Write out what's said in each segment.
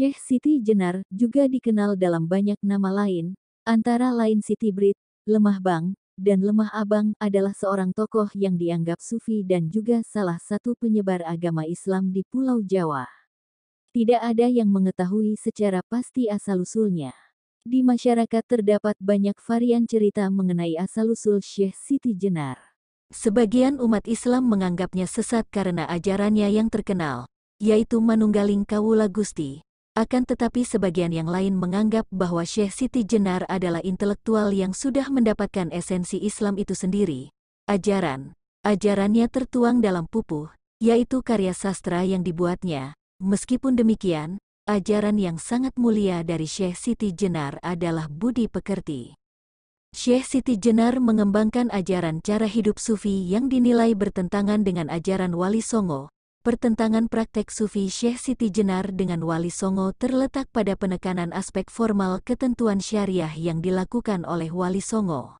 Syekh Siti Jenar juga dikenal dalam banyak nama lain, antara lain Siti Brit, Lemah Bang, dan Lemah Abang adalah seorang tokoh yang dianggap sufi dan juga salah satu penyebar agama Islam di Pulau Jawa. Tidak ada yang mengetahui secara pasti asal-usulnya. Di masyarakat terdapat banyak varian cerita mengenai asal-usul Syekh Siti Jenar. Sebagian umat Islam menganggapnya sesat karena ajarannya yang terkenal, yaitu Manunggaling Kawula Gusti. Akan tetapi sebagian yang lain menganggap bahwa Syekh Siti Jenar adalah intelektual yang sudah mendapatkan esensi Islam itu sendiri. Ajarannya tertuang dalam pupuh, yaitu karya sastra yang dibuatnya. Meskipun demikian, ajaran yang sangat mulia dari Syekh Siti Jenar adalah budi pekerti. Syekh Siti Jenar mengembangkan ajaran cara hidup sufi yang dinilai bertentangan dengan ajaran Wali Songo. Pertentangan praktek sufi Syekh Siti Jenar dengan Wali Songo terletak pada penekanan aspek formal ketentuan syariah yang dilakukan oleh Wali Songo.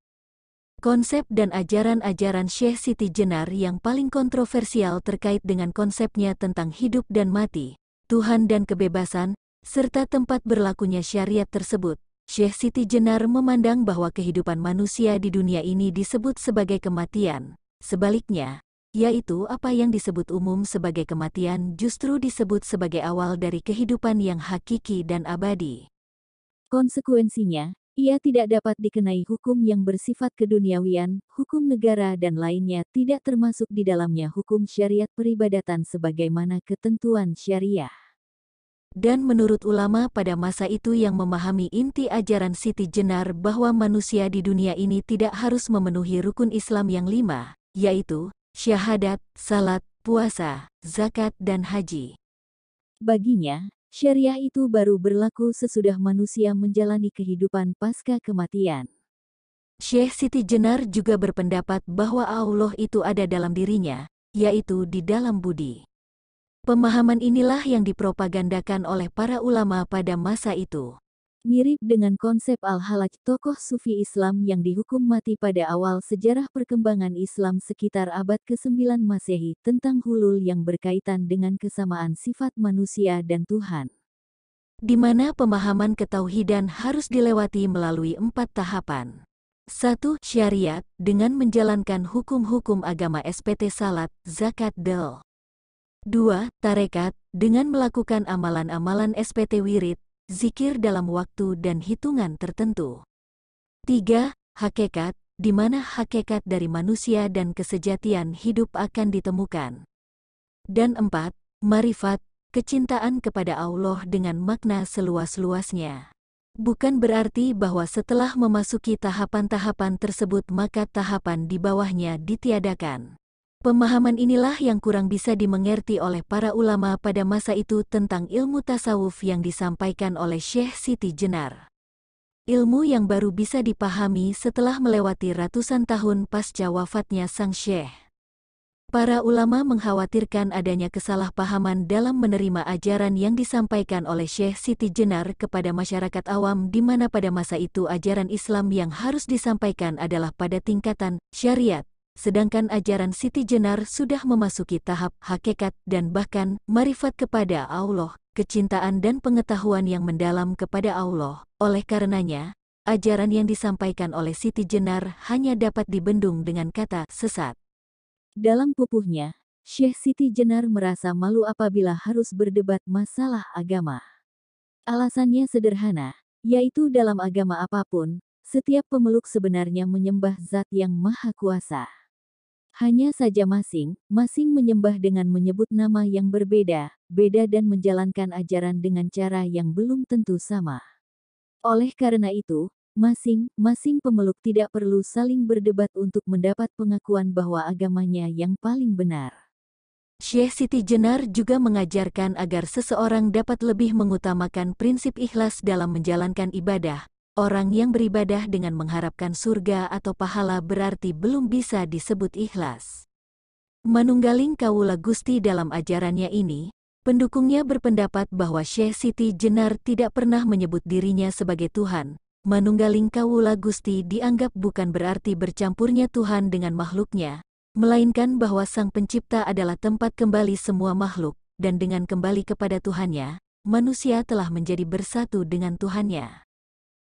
Konsep dan ajaran-ajaran Syekh Siti Jenar yang paling kontroversial terkait dengan konsepnya tentang hidup dan mati, Tuhan dan kebebasan, serta tempat berlakunya syariat tersebut. Syekh Siti Jenar memandang bahwa kehidupan manusia di dunia ini disebut sebagai kematian. Sebaliknya, yaitu apa yang disebut umum sebagai kematian justru disebut sebagai awal dari kehidupan yang hakiki dan abadi. Konsekuensinya, ia tidak dapat dikenai hukum yang bersifat keduniawian, hukum negara dan lainnya tidak termasuk di dalamnya hukum syariat peribadatan sebagaimana ketentuan syariah. Dan menurut ulama pada masa itu yang memahami inti ajaran Siti Jenar bahwa manusia di dunia ini tidak harus memenuhi rukun Islam yang 5, yaitu syahadat, salat, puasa, zakat, dan haji. Baginya, syariah itu baru berlaku sesudah manusia menjalani kehidupan pasca kematian. Syekh Siti Jenar juga berpendapat bahwa Allah itu ada dalam dirinya, yaitu di dalam budi. Pemahaman inilah yang dipropagandakan oleh para ulama pada masa itu. Mirip dengan konsep Al-Halaj, tokoh sufi Islam yang dihukum mati pada awal sejarah perkembangan Islam sekitar abad ke-9 Masehi tentang hulul yang berkaitan dengan kesamaan sifat manusia dan Tuhan. Di mana pemahaman ketauhidan harus dilewati melalui 4 tahapan. 1. Syariat, dengan menjalankan hukum-hukum agama SPT salat, zakat, del. 2. Tarekat, dengan melakukan amalan-amalan SPT wirid, zikir dalam waktu dan hitungan tertentu. 3. Hakikat, di mana hakikat dari manusia dan kesejatian hidup akan ditemukan. Dan 4. Marifat, kecintaan kepada Allah dengan makna seluas-luasnya. Bukan berarti bahwa setelah memasuki tahapan-tahapan tersebut maka tahapan di bawahnya ditiadakan. Pemahaman inilah yang kurang bisa dimengerti oleh para ulama pada masa itu tentang ilmu tasawuf yang disampaikan oleh Syekh Siti Jenar. Ilmu yang baru bisa dipahami setelah melewati ratusan tahun pasca wafatnya sang Syekh. Para ulama mengkhawatirkan adanya kesalahpahaman dalam menerima ajaran yang disampaikan oleh Syekh Siti Jenar kepada masyarakat awam di mana pada masa itu ajaran Islam yang harus disampaikan adalah pada tingkatan syariat. Sedangkan ajaran Siti Jenar sudah memasuki tahap hakikat dan bahkan marifat kepada Allah, kecintaan dan pengetahuan yang mendalam kepada Allah. Oleh karenanya, ajaran yang disampaikan oleh Siti Jenar hanya dapat dibendung dengan kata sesat. Dalam pupuhnya, Syekh Siti Jenar merasa malu apabila harus berdebat masalah agama. Alasannya sederhana, yaitu dalam agama apapun, setiap pemeluk sebenarnya menyembah Zat yang Maha Kuasa. Hanya saja masing-masing menyembah dengan menyebut nama yang berbeda-beda dan menjalankan ajaran dengan cara yang belum tentu sama. Oleh karena itu, masing-masing pemeluk tidak perlu saling berdebat untuk mendapat pengakuan bahwa agamanya yang paling benar. Syekh Siti Jenar juga mengajarkan agar seseorang dapat lebih mengutamakan prinsip ikhlas dalam menjalankan ibadah. Orang yang beribadah dengan mengharapkan surga atau pahala berarti belum bisa disebut ikhlas. Manunggaling Kawula Gusti dalam ajarannya ini, pendukungnya berpendapat bahwa Syekh Siti Jenar tidak pernah menyebut dirinya sebagai Tuhan. Manunggaling Kawula Gusti dianggap bukan berarti bercampurnya Tuhan dengan makhluknya, melainkan bahwa Sang Pencipta adalah tempat kembali semua makhluk, dan dengan kembali kepada Tuhannya, manusia telah menjadi bersatu dengan Tuhannya.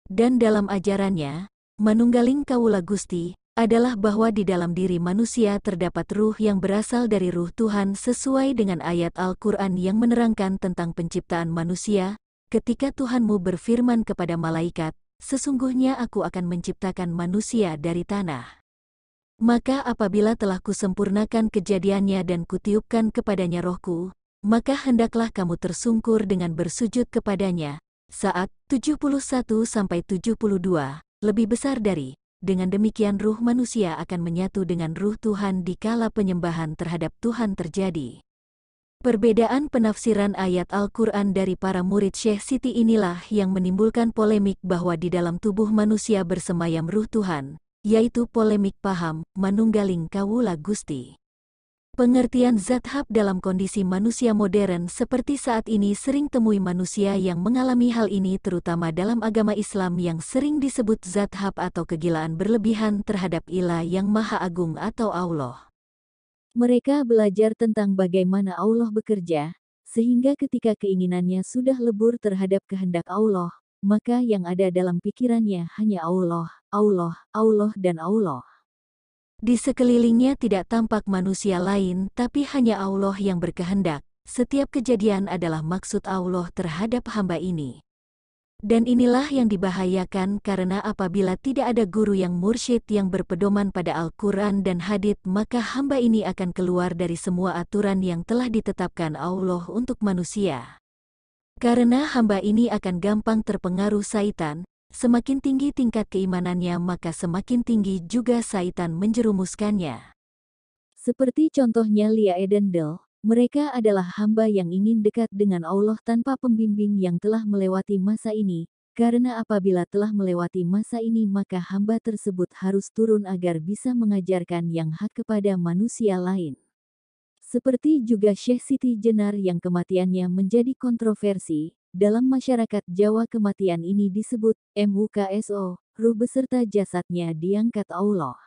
Dan dalam ajarannya, manunggaling Kawula Gusti, adalah bahwa di dalam diri manusia terdapat ruh yang berasal dari ruh Tuhan sesuai dengan ayat Al-Quran yang menerangkan tentang penciptaan manusia, ketika Tuhanmu berfirman kepada malaikat, "Sesungguhnya aku akan menciptakan manusia dari tanah. Maka apabila telah kusempurnakan kejadiannya dan kutiupkan kepadanya rohku, maka hendaklah kamu tersungkur dengan bersujud kepadanya." Saat 71-72, lebih besar dari. Dengan demikian ruh manusia akan menyatu dengan ruh Tuhan di kala penyembahan terhadap Tuhan terjadi. Perbedaan penafsiran ayat Al-Quran dari para murid Syekh Siti inilah yang menimbulkan polemik bahwa di dalam tubuh manusia bersemayam ruh Tuhan, yaitu polemik paham manunggaling Kawula Gusti. Pengertian zathab dalam kondisi manusia modern seperti saat ini sering temui manusia yang mengalami hal ini terutama dalam agama Islam yang sering disebut zathab atau kegilaan berlebihan terhadap Ilah yang Maha Agung atau Allah. Mereka belajar tentang bagaimana Allah bekerja, sehingga ketika keinginannya sudah lebur terhadap kehendak Allah, maka yang ada dalam pikirannya hanya Allah, Allah, Allah dan Allah. Di sekelilingnya tidak tampak manusia lain tapi hanya Allah yang berkehendak. Setiap kejadian adalah maksud Allah terhadap hamba ini. Dan inilah yang dibahayakan karena apabila tidak ada guru yang mursyid yang berpedoman pada Al-Quran dan Hadits, maka hamba ini akan keluar dari semua aturan yang telah ditetapkan Allah untuk manusia. Karena hamba ini akan gampang terpengaruh syaitan. Semakin tinggi tingkat keimanannya maka semakin tinggi juga syaitan menjerumuskannya. Seperti contohnya Lia Edendel, mereka adalah hamba yang ingin dekat dengan Allah tanpa pembimbing yang telah melewati masa ini, karena apabila telah melewati masa ini maka hamba tersebut harus turun agar bisa mengajarkan yang hak kepada manusia lain. Seperti juga Syekh Siti Jenar yang kematiannya menjadi kontroversi. Dalam masyarakat Jawa kematian ini disebut MUKSO, ruh beserta jasadnya diangkat Allah.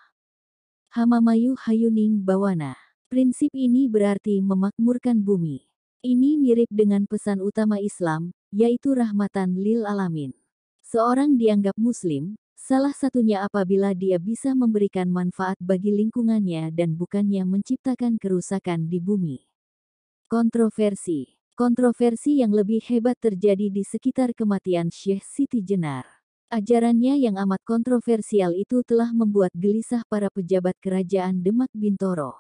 Hamamayu Hayuning Bawana. Prinsip ini berarti memakmurkan bumi. Ini mirip dengan pesan utama Islam, yaitu rahmatan lil alamin. Seorang dianggap muslim, salah satunya apabila dia bisa memberikan manfaat bagi lingkungannya dan bukannya menciptakan kerusakan di bumi. Kontroversi. Kontroversi yang lebih hebat terjadi di sekitar kematian Syekh Siti Jenar. Ajarannya yang amat kontroversial itu telah membuat gelisah para pejabat kerajaan Demak Bintoro.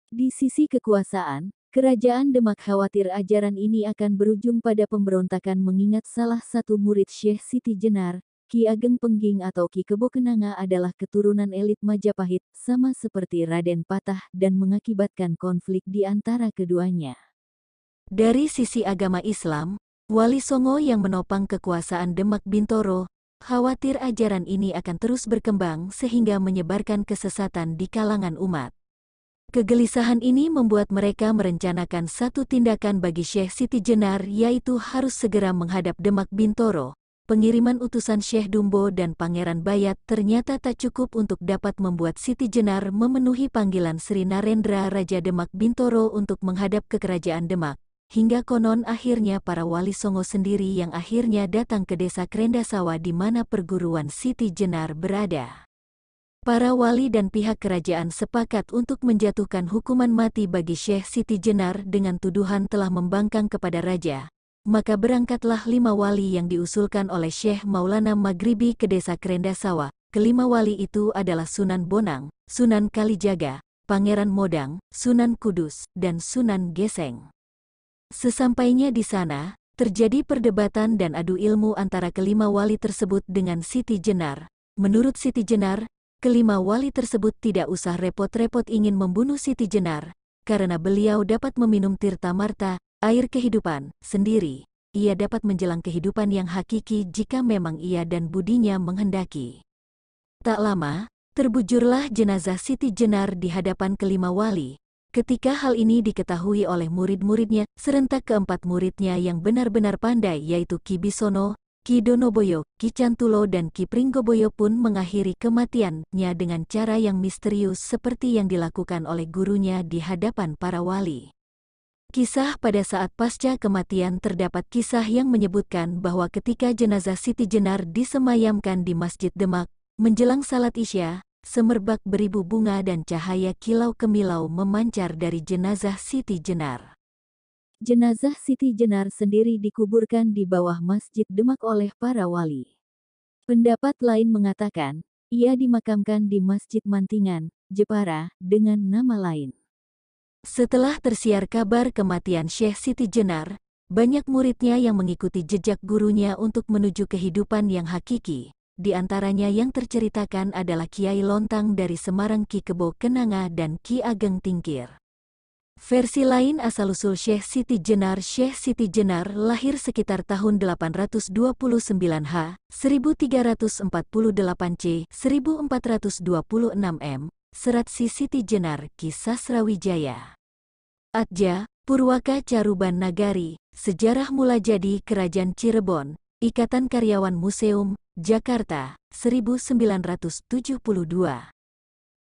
Di sisi kekuasaan, kerajaan Demak khawatir ajaran ini akan berujung pada pemberontakan mengingat salah satu murid Syekh Siti Jenar, Ki Ageng Pengging atau Ki Kebo Kenanga adalah keturunan elit Majapahit, sama seperti Raden Patah dan mengakibatkan konflik di antara keduanya. Dari sisi agama Islam, Wali Songo yang menopang kekuasaan Demak Bintoro, khawatir ajaran ini akan terus berkembang sehingga menyebarkan kesesatan di kalangan umat. Kegelisahan ini membuat mereka merencanakan satu tindakan bagi Syekh Siti Jenar yaitu harus segera menghadap Demak Bintoro. Pengiriman utusan Syekh Dumbo dan Pangeran Bayat ternyata tak cukup untuk dapat membuat Siti Jenar memenuhi panggilan Sri Narendra Raja Demak Bintoro untuk menghadap ke kerajaan Demak. Hingga konon akhirnya para wali Songo sendiri yang akhirnya datang ke desa Krendasawa di mana perguruan Siti Jenar berada. Para wali dan pihak kerajaan sepakat untuk menjatuhkan hukuman mati bagi Syekh Siti Jenar dengan tuduhan telah membangkang kepada raja. Maka berangkatlah 5 wali yang diusulkan oleh Syekh Maulana Maghribi ke desa Krendasawa. Kelima wali itu adalah Sunan Bonang, Sunan Kalijaga, Pangeran Modang, Sunan Kudus, dan Sunan Geseng. Sesampainya di sana, terjadi perdebatan dan adu ilmu antara kelima wali tersebut dengan Siti Jenar. Menurut Siti Jenar, kelima wali tersebut tidak usah repot-repot ingin membunuh Siti Jenar, karena beliau dapat meminum tirta marta, air kehidupan, sendiri. Ia dapat menjelang kehidupan yang hakiki jika memang ia dan budinya menghendaki. Tak lama, terbujurlah jenazah Siti Jenar di hadapan kelima wali. Ketika hal ini diketahui oleh murid-muridnya, serentak keempat muridnya yang benar-benar pandai yaitu Ki Bisono, Ki Donoboyo, Ki Cantulo dan Ki Pringgoboyo pun mengakhiri kematiannya dengan cara yang misterius seperti yang dilakukan oleh gurunya di hadapan para wali. Kisah pada saat pasca kematian terdapat kisah yang menyebutkan bahwa ketika jenazah Siti Jenar disemayamkan di Masjid Demak, menjelang salat Isya, semerbak beribu bunga dan cahaya kilau kemilau memancar dari jenazah Siti Jenar. Jenazah Siti Jenar sendiri dikuburkan di bawah Masjid Demak oleh para wali. Pendapat lain mengatakan, ia dimakamkan di Masjid Mantingan, Jepara, dengan nama lain. Setelah tersiar kabar kematian Syekh Siti Jenar, banyak muridnya yang mengikuti jejak gurunya untuk menuju kehidupan yang hakiki. Di antaranya yang terceritakan adalah Kiai Lontang dari Semarang, Ki Kebo Kenanga dan Ki Ageng Tingkir. Versi lain asal-usul Syekh Siti Jenar. Syekh Siti Jenar lahir sekitar tahun 829 H, 1348 C, 1426 M, Serat Si Siti Jenar, Ki Sasrawijaya. Atja, Purwaka Caruban Nagari, Sejarah Mula Jadi Kerajaan Cirebon, Ikatan Karyawan Museum, Jakarta, 1972.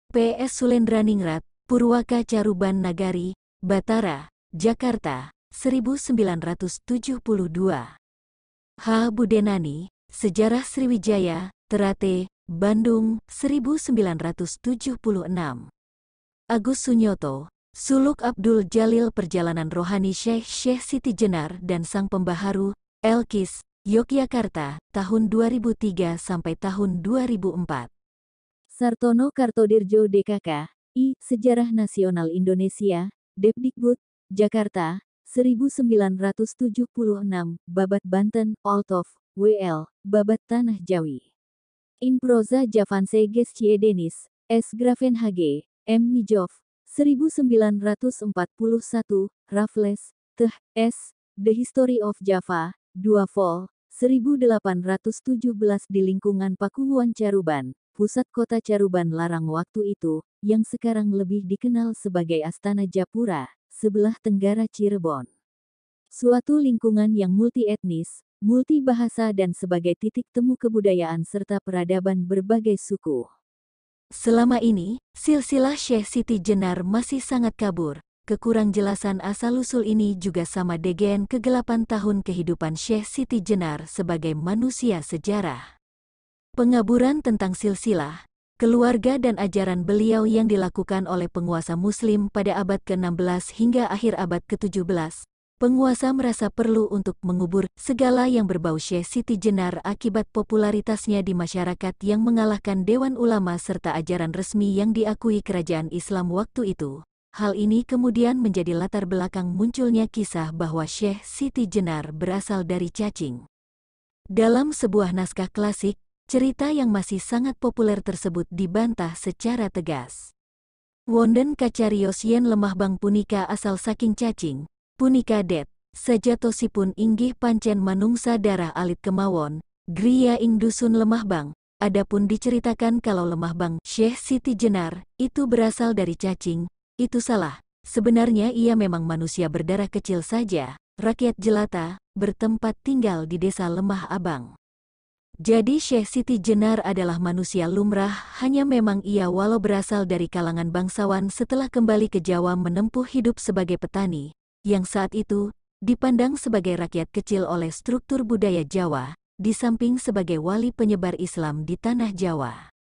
PS Sulendraningrat, Purwaka Caruban Nagari, Batara, Jakarta, 1972. H. Budenani, Sejarah Sriwijaya, Terate, Bandung, 1976. Agus Sunyoto, Suluk Abdul Jalil Perjalanan Rohani Syekh Siti Jenar dan Sang Pembaharu, Elkis, Yogyakarta, tahun 2003 sampai tahun 2004. Sartono Kartodirjo DKK, I. Sejarah Nasional Indonesia, Depdikbud, Jakarta, 1976, Babat Banten, Oltov, WL, Babat Tanah Jawi. In proza Javanse Gesciedenis, S. Grafen HG, M. Nijov, 1941, Raffles, Teh, S. The History of Java, 2 vol, 1817 di lingkungan Pakuwuan Caruban, pusat kota Caruban Larang waktu itu, yang sekarang lebih dikenal sebagai Astana Japura, sebelah tenggara Cirebon. Suatu lingkungan yang multi-etnis, multi-bahasa dan sebagai titik temu kebudayaan serta peradaban berbagai suku. Selama ini, silsilah Syekh Siti Jenar masih sangat kabur. Kekurang jelasan asal-usul ini juga sama dengan kegelapan tahun kehidupan Syekh Siti Jenar sebagai manusia sejarah. Pengaburan tentang silsilah, keluarga dan ajaran beliau yang dilakukan oleh penguasa Muslim pada abad ke-16 hingga akhir abad ke-17. Penguasa merasa perlu untuk mengubur segala yang berbau Syekh Siti Jenar akibat popularitasnya di masyarakat yang mengalahkan Dewan Ulama serta ajaran resmi yang diakui kerajaan Islam waktu itu. Hal ini kemudian menjadi latar belakang munculnya kisah bahwa Syekh Siti Jenar berasal dari cacing. Dalam sebuah naskah klasik, cerita yang masih sangat populer tersebut dibantah secara tegas. Wonten kacarios yen lemah bang punika asal saking cacing. Punika det, sajatosipun inggih pancen manungsa darah alit kemawon, griya ing dusun Lemah Bang. Adapun diceritakan kalau Lemah Bang Syekh Siti Jenar itu berasal dari cacing, itu salah. Sebenarnya ia memang manusia berdarah kecil saja, rakyat jelata, bertempat tinggal di desa Lemah Abang. Jadi Syekh Siti Jenar adalah manusia lumrah, hanya memang ia walau berasal dari kalangan bangsawan setelah kembali ke Jawa menempuh hidup sebagai petani, yang saat itu dipandang sebagai rakyat kecil oleh struktur budaya Jawa, di samping sebagai wali penyebar Islam di tanah Jawa.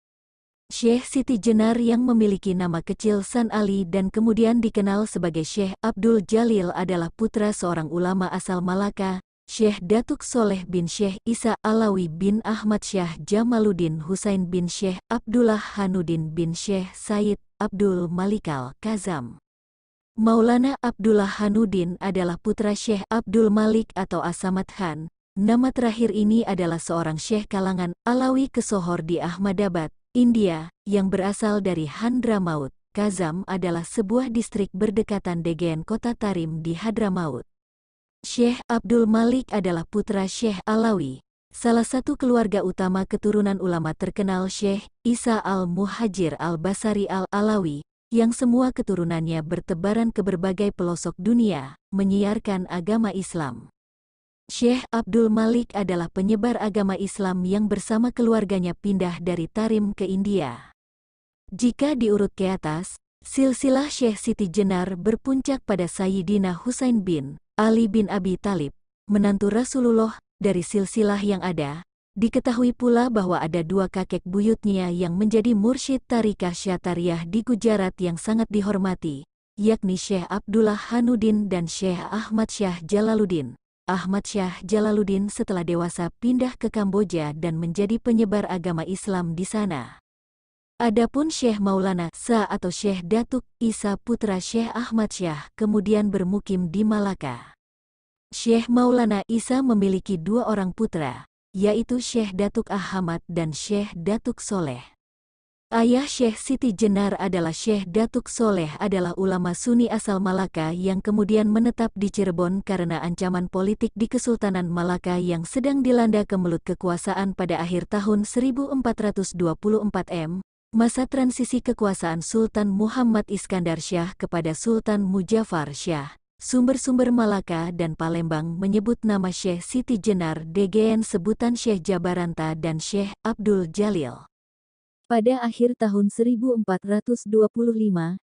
Syekh Siti Jenar yang memiliki nama kecil San Ali dan kemudian dikenal sebagai Syekh Abdul Jalil adalah putra seorang ulama asal Malaka, Syekh Datuk Soleh bin Syekh Isa Alawi bin Ahmad Syah Jamaluddin Husain bin Syekh Abdullah Hanuddin bin Syekh Said Abdul Malikal Kazam. Maulana Abdullah Hanuddin adalah putra Syekh Abdul Malik atau As-Samad Khan. Nama terakhir ini adalah seorang syekh kalangan Alawi Kesohor di Ahmadabad, India, yang berasal dari Hadramaut. Kazam adalah sebuah distrik berdekatan dengan kota Tarim di Hadramaut. Syekh Abdul Malik adalah putra Syekh Alawi, salah satu keluarga utama keturunan ulama terkenal Syekh Isa Al-Muhajir Al-Basari Al-Alawi, yang semua keturunannya bertebaran ke berbagai pelosok dunia, menyiarkan agama Islam. Syekh Abdul Malik adalah penyebar agama Islam yang bersama keluarganya pindah dari Tarim ke India. Jika diurut ke atas, Silsilah Syekh Siti Jenar berpuncak pada Sayyidina Husain bin Ali bin Abi Thalib, menantu Rasulullah. Dari silsilah yang ada, diketahui pula bahwa ada dua kakek buyutnya yang menjadi mursyid Tarikah Syatariyah di Gujarat yang sangat dihormati, yakni Syekh Abdullah Hanuddin dan Syekh Ahmad Syah Jalaluddin. Ahmad Syah Jalaluddin setelah dewasa pindah ke Kamboja dan menjadi penyebar agama Islam di sana. Adapun Syekh Maulana Sa atau Syekh Datuk Isa putra Syekh Ahmad Syah kemudian bermukim di Malaka. Syekh Maulana Isa memiliki dua orang putra, yaitu Syekh Datuk Ahmad dan Syekh Datuk Soleh. Ayah Syekh Siti Jenar adalah Syekh Datuk Soleh adalah ulama Sunni asal Malaka yang kemudian menetap di Cirebon karena ancaman politik di Kesultanan Malaka yang sedang dilanda kemelut kekuasaan pada akhir tahun 1424 M, masa transisi kekuasaan Sultan Muhammad Iskandar Syah kepada Sultan Mujaffar Syah. Sumber-sumber Malaka dan Palembang menyebut nama Syekh Siti Jenar DGN sebutan Syekh Jabaranta dan Syekh Abdul Jalil. Pada akhir tahun 1425,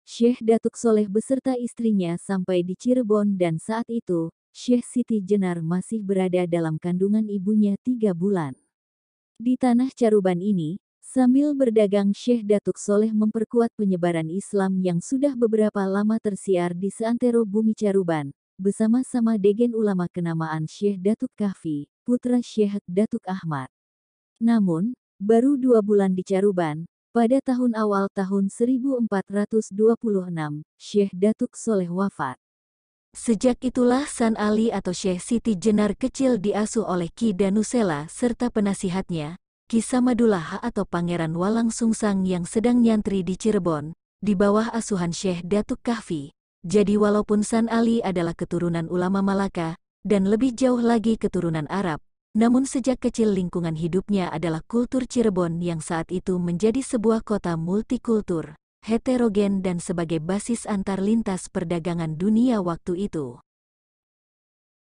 Syekh Datuk Soleh beserta istrinya sampai di Cirebon dan saat itu, Syekh Siti Jenar masih berada dalam kandungan ibunya 3 bulan. Di tanah Caruban ini, sambil berdagang Syekh Datuk Soleh memperkuat penyebaran Islam yang sudah beberapa lama tersiar di seantero bumi Caruban, bersama-sama Degen ulama kenamaan Syekh Datuk Kahfi, putra Syekh Datuk Ahmad. Namun, baru 2 bulan di Caruban, pada tahun awal tahun 1426, Syekh Datuk Soleh wafat. Sejak itulah San Ali atau Syekh Siti Jenar kecil diasuh oleh Ki Danusela serta penasihatnya, Ki Samadullah atau Pangeran Walang Sungsang yang sedang nyantri di Cirebon, di bawah asuhan Syekh Datuk Kahfi. Jadi walaupun San Ali adalah keturunan ulama Malaka, dan lebih jauh lagi keturunan Arab, namun sejak kecil lingkungan hidupnya adalah kultur Cirebon yang saat itu menjadi sebuah kota multikultur, heterogen dan sebagai basis antar lintas perdagangan dunia waktu itu.